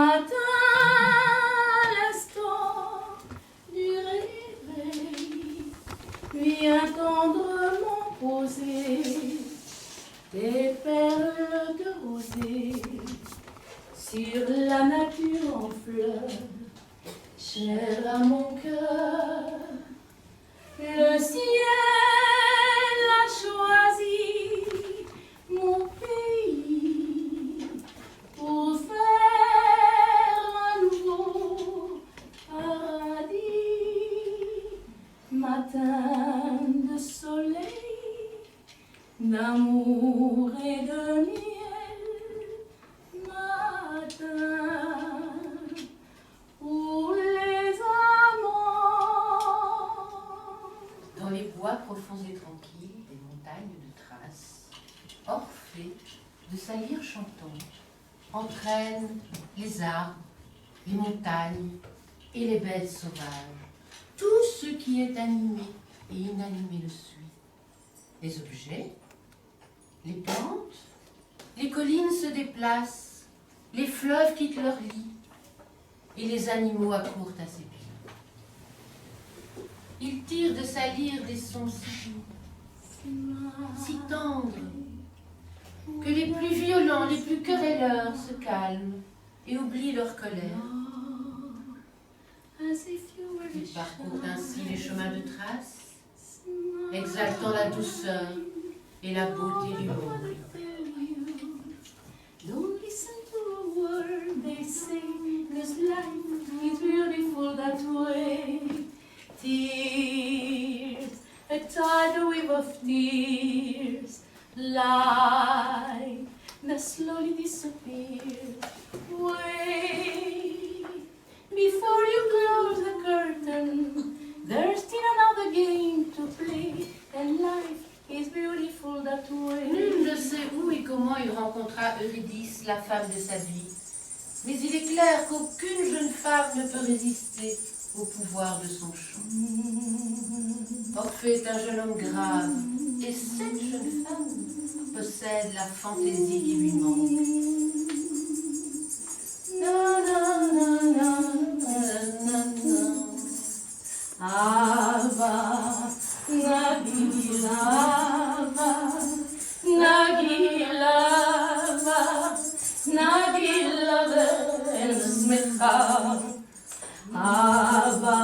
matin, l'instant du réveil, vient tendrement poser des perles de rosée sur la nature en fleurs, chère à mon cœur. Le ciel a choisi mon pays pour faire un nouveau paradis. Matin de soleil, d'amour et de miel, matin pour les amants. Dans les bois profonds et tranquilles, des montagnes de traces, Orphée, de sa lyre chantante, entraîne les arbres, les montagnes et les belles sauvages. Tout ce qui est animé et inanimé le suit. Les objets, les plantes, les collines se déplacent, les fleuves quittent leur lit et les animaux accourent à ses pieds. Il tire de sa lyre des sons si doux, si tendres, que les plus violents, les plus querelleurs se calment et oublient leur colère. Il parcourt ainsi les chemins de trace, exaltant la douceur et la beauté du monde. Don't listen to a word they say, 'cause life is beautiful that way. Tears, a tidal wave of tears, light that slowly disappears. Wait, before you close the curtain, there's still another game to play, and life is beautiful that way. Nul ne sait où et comment il rencontra Eurydice, la femme de sa vie. Mais il est clair qu'aucune jeune femme ne peut résister au pouvoir de son chant. Orphée est un jeune homme grave, et cette jeune femme possède la fantaisie qui lui manque. Na, na, na, na, na, na, na. Ava, Nagilava, Nagilava, Nagilava, and Smitha. Ava,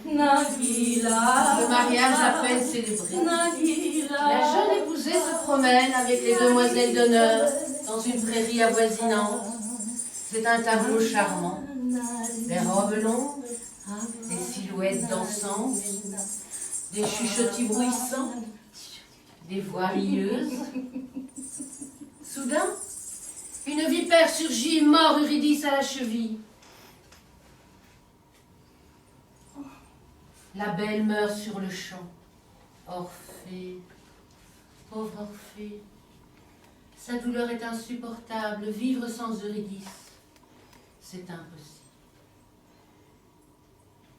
Nagilava. Le mariage à peine célébré. La jeune épousée se promène avec les demoiselles d'honneur dans une prairie avoisinante. C'est un tableau charmant. Les robes longues, des silhouettes dansantes, des chuchotis bruissants, des voix rieuses. Soudain, une vipère surgit et mord Eurydice à la cheville. La belle meurt sur le champ. Orphée, pauvre Orphée, sa douleur est insupportable. Vivre sans Eurydice, c'est impossible.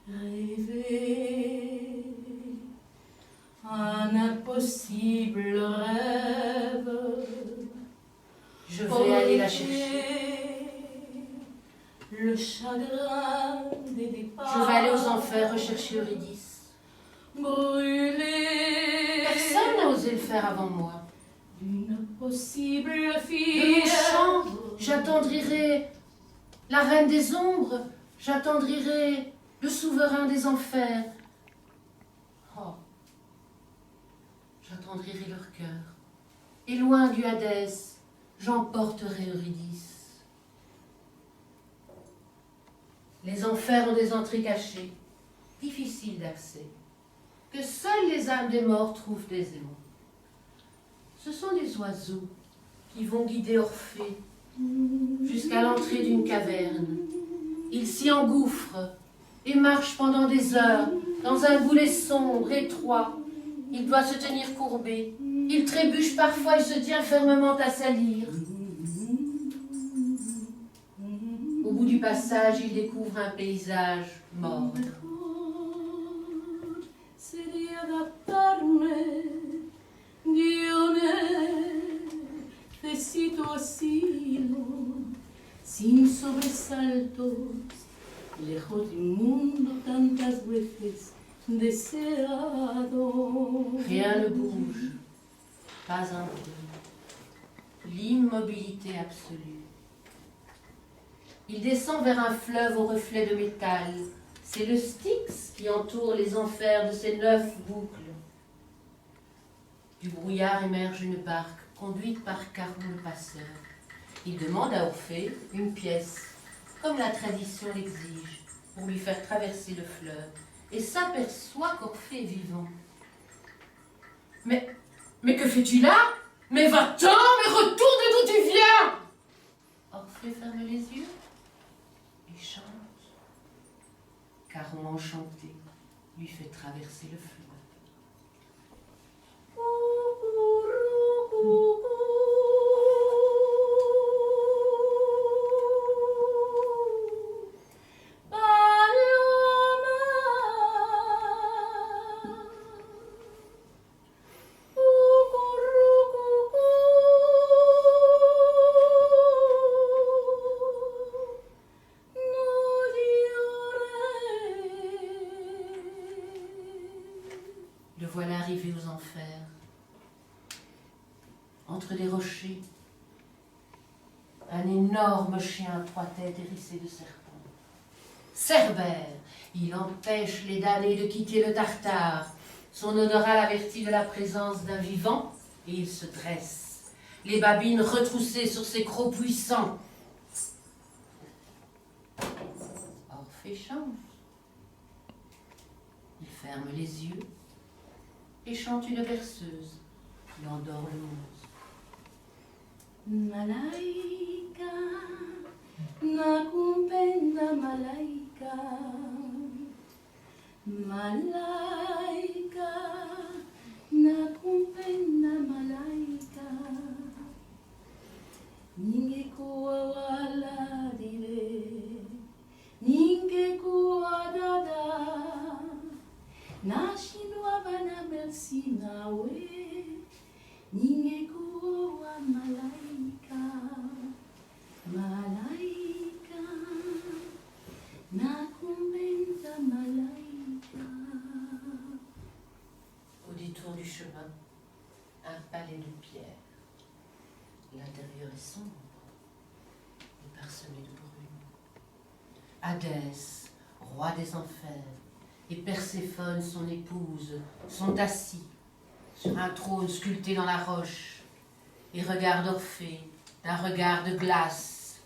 Rêver un impossible rêve. Je vais aller la chercher. Le chagrin des départs. Je vais aller aux enfers rechercher Eurydice. Brûler. Personne n'a osé le faire avant moi. Une possible De fille. mon chant, j'attendrirai la reine des ombres, j'attendrirai le souverain des enfers. Oh, j'attendrirai leur cœur. Et loin du Hadès, j'emporterai Eurydice. Les enfers ont des entrées cachées, difficiles d'accès, que seules les âmes des morts trouvent aisément. Ce sont des oiseaux qui vont guider Orphée jusqu'à l'entrée d'une caverne. Il s'y engouffre et marche pendant des heures dans un goulet sombre, étroit. Il doit se tenir courbé. Il trébuche parfois et se tient fermement à sa lyre. Au bout du passage, il découvre un paysage mort. Sería adaptarme, Dios necesito asilo, sin sobresaltos, lejos de un mundo tantas veces deseado. Rien ne bouge, pas un bruit, l'immobilité absolue. Il descend vers un fleuve au reflet de métal. C'est le Styx qui entoure les enfers de ces 9 boucles. Du brouillard émerge une barque conduite par Caron le passeur. Il demande à Orphée une pièce, comme la tradition l'exige, pour lui faire traverser le fleuve, et s'aperçoit qu'Orphée est vivant. Mais que fais-tu là? Mais va-t'en, mais retourne d'où tu viens! Orphée ferme les yeux et chante. Caron enchanté lui fait traverser le fleuve. Le voilà arrivé aux enfers, entre des rochers, un énorme chien à 3 têtes hérissé de serpents. Cerbère, il empêche les damnés de quitter le Tartare. Son odorat l'avertit de la présence d'un vivant et il se dresse, les babines retroussées sur ses crocs puissants. Orphée chante. Il ferme les yeux et chante une berceuse qui endort le monde. Malaika, nakupenda malaika, malaika, nakupenda malaika, ningekuwa wala dive, ningekuwa dada, nashindwa bana merci nawe, ningekuwa malaika, malaika, nakupenda malaika. Au détour du chemin, un palais de pierre. L'intérieur est sombre et parsemé de brume. Hadès, roi des enfers, et Perséphone, son épouse, sont assis sur un trône sculpté dans la roche et regardent Orphée d'un regard de glace.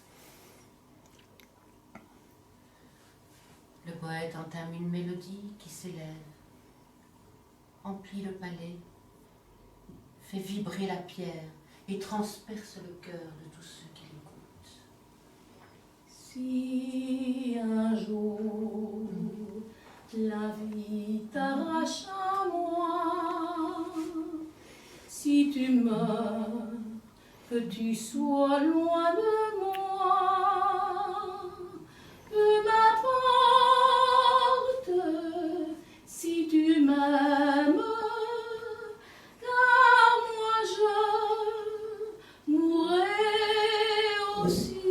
Le poète entame une mélodie qui s'élève, emplit le palais, fait vibrer la pierre et transperce le cœur de tous ceux qui l'écoutent. Si un jour la vie t'arrache à moi, si tu meurs, que tu sois loin de moi, peu m'importe si tu m'aimes, car moi je mourrai aussi.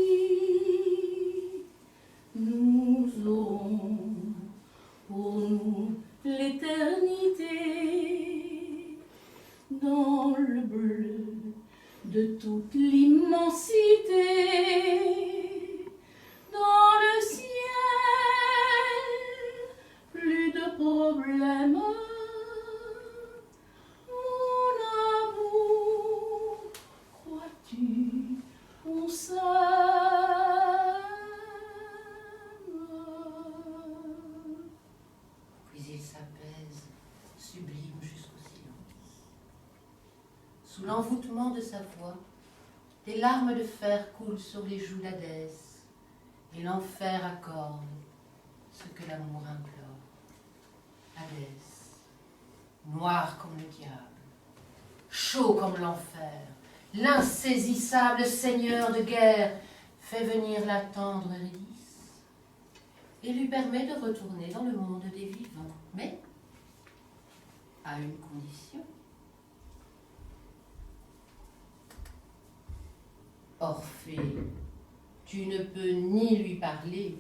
Nous aurons pour nous l'éternité dans le bleu de toute l'immensité, dans le ciel, plus de problèmes. Mon amour, crois-tu qu'on s'aime? Puis il s'apaise, sublime jusqu'au silence. Sous l'envoûtement de sa voix, des larmes de fer coulent sur les joues d'Hadès, et l'enfer accorde ce que l'amour implore. Hadès, noir comme le diable, chaud comme l'enfer, l'insaisissable seigneur de guerre, fait venir la tendre Eurydice et lui permet de retourner dans le monde des vivants, mais à une condition. Orphée, Tu ne peux ni lui parler,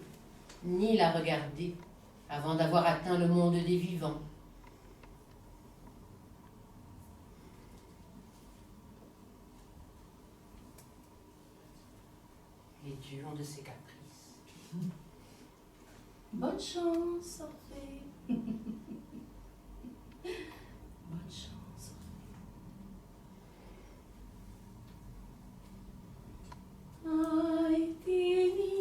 ni la regarder, avant d'avoir atteint le monde des vivants. Les dieux ont de ces caprices. Bonne chance, Orphée. Bonne chance, Orphée. Ai tieni,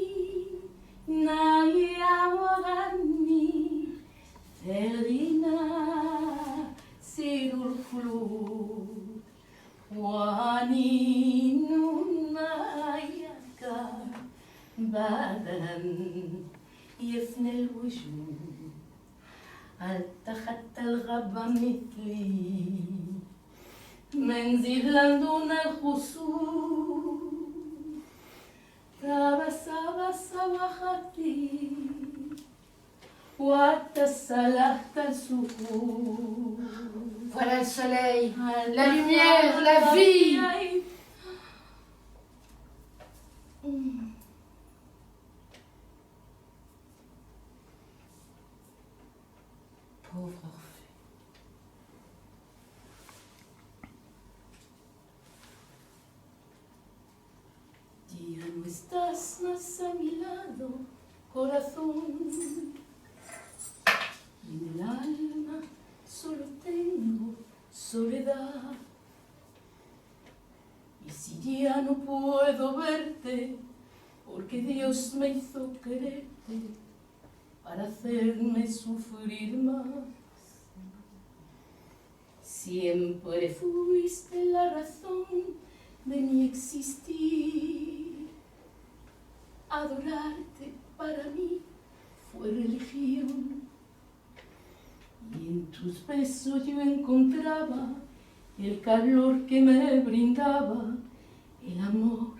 naie amorani, Ferina, sidul flut, Wani nunayaka, Badan. يفنى الوجود التخت الغابة مثلي منزلا دون الخصوم تبسم وخطي وتسلحت السكون. Voilà le soleil, la lumière, la vie. Pauvre Orphée. Ya no estás más a mi lado, corazón. Y en el alma solo tengo soledad. Y si ya no puedo verte, porque Dios me hizo quererte para hacerme sufrir más. Siempre fuiste la razón de mi existir. Adorarte para mí fue religión. Y en tus besos yo encontraba el calor que me brindaba, el amor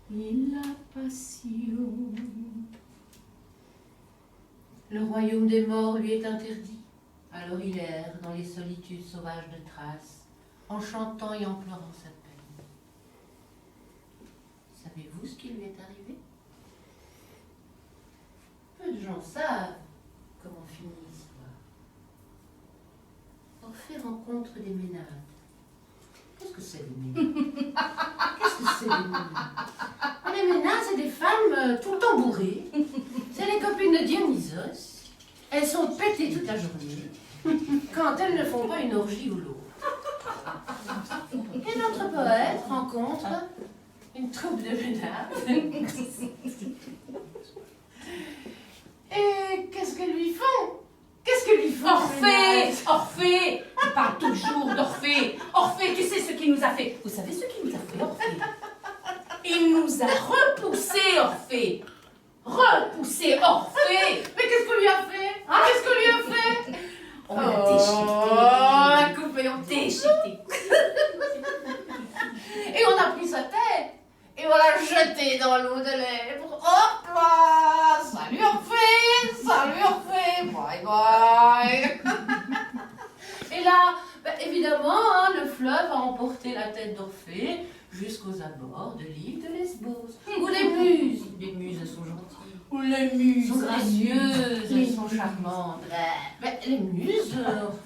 y la pasión. Le royaume des morts lui est interdit. Alors il erre dans les solitudes sauvages de Thrace, en chantant et en pleurant sa peine. Savez-vous ce qui lui est arrivé? Peu de gens savent comment finit l'histoire. Orphée rencontre des ménades. Qu'est-ce que c'est des ménades? Qu'est-ce que c'est des ménades? Les ménades, c'est des femmes tout le temps bourrées. C'est les copines de Dionysos. Elles sont pétées toute la journée quand elles ne font pas une orgie ou l'autre. Et notre poète rencontre une troupe de ménades. Et qu'est-ce qu'elles lui font? Qu'est-ce qu'elles lui font? Orphée! Orphée! Tu parles toujours d'Orphée! Orphée, tu sais ce qu'il nous a fait? Vous savez ce qu'il nous a fait, Orphée? Il nous a repoussés, Orphée! Repoussé Orphée! Mais qu'est-ce qu'on lui a fait? Hein? Qu'est-ce qu'on lui a fait? On l'a déchiqueté! On l'a coupé en Déchiqueté! Et on a pris sa tête et on l'a jetée dans l'eau de lait. Hop là! Salut Orphée! Salut Orphée! Bye bye! Et là, évidemment, hein, le fleuve a emporté la tête d'Orphée jusqu'aux abords de l'île de Lesbos. Où les muses elles sont gentilles. Ou les muses Elles sont gracieuses, les elles sont charmantes. Mais les muses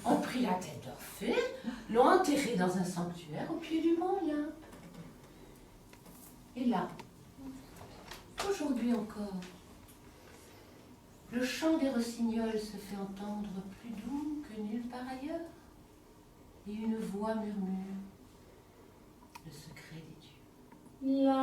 ont pris la tête d'Orphée, l'ont enterrée dans un sanctuaire au pied du mont Olympe. Et là, aujourd'hui encore, le chant des rossignols se fait entendre plus doux que nulle part ailleurs. Et une voix murmure le secret des dieux. La